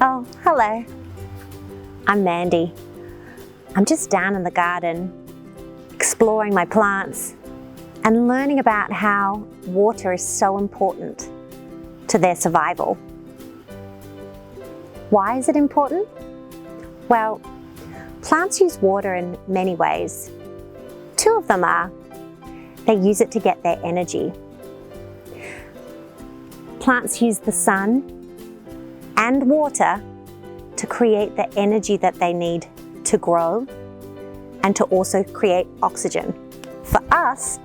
Oh, hello. I'm Mandy. I'm just down in the garden, exploring my plants and learning about how water is so important to their survival. Why is it important? Well, plants use water in many ways. Two of them are they use it to get their energy. Plants use the sun and water to create the energy that they need to grow and to also create oxygen for us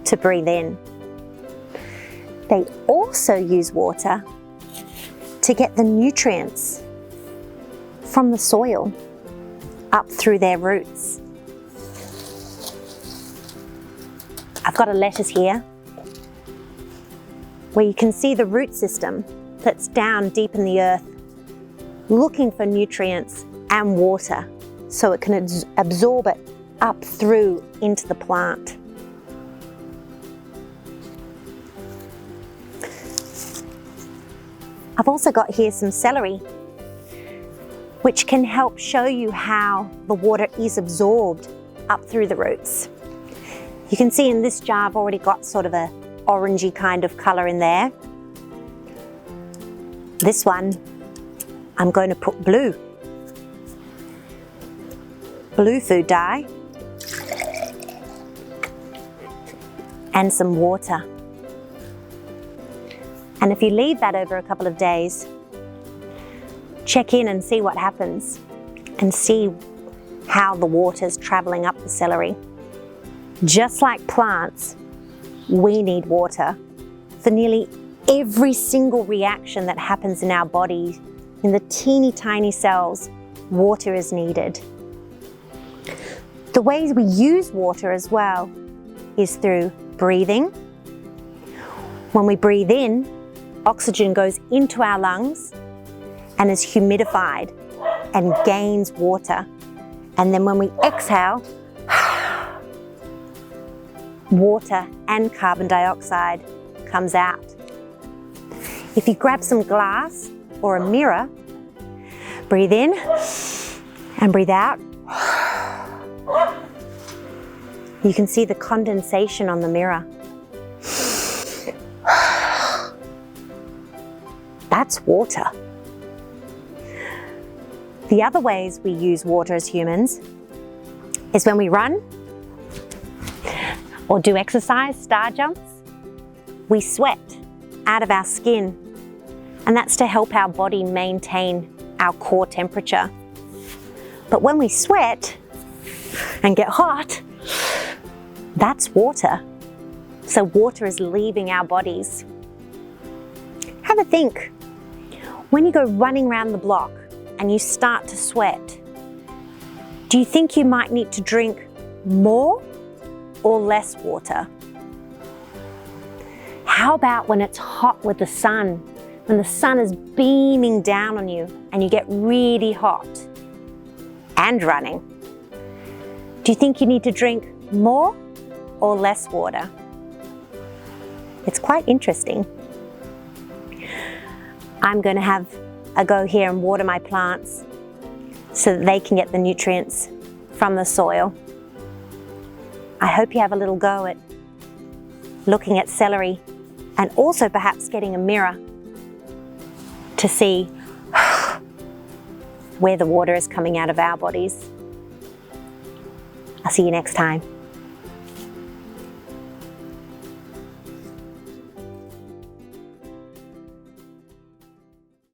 to breathe in. They also use water to get the nutrients from the soil up through their roots. I've got a lettuce here where you can see the root system that's down deep in the earth looking for nutrients and water so it can absorb it up through into the plant. I've also got here some celery, which can help show you how the water is absorbed up through the roots. You can see in this jar I've already got sort of a orangey kind of colour in there. This one I'm going to put blue food dye and some water. And if you leave that over a couple of days, check in and see what happens and see how the water's travelling up the celery. Just like plants, we need water for nearly every single reaction that happens in our body. In the teeny tiny cells, water is needed. The ways we use water as well is through breathing. When we breathe in, oxygen goes into our lungs and is humidified and gains water. And then when we exhale, water and carbon dioxide comes out. If you grab some glass or a mirror, breathe in and breathe out, you can see the condensation on the mirror. That's water. The other ways we use water as humans is when we run or do exercise, star jumps, we sweat out of our skin, and that's to help our body maintain our core temperature. But when we sweat and get hot, that's water. So water is leaving our bodies. Have a think. When you go running around the block and you start to sweat, do you think you might need to drink more or less water? How about when it's hot with the sun, when the sun is beaming down on you and you get really hot and running? Do you think you need to drink more or less water? It's quite interesting. I'm going to have a go here and water my plants so that they can get the nutrients from the soil. I hope you have a little go at looking at celery and also perhaps getting a mirror to see where the water is coming out of our bodies. I'll see you next time.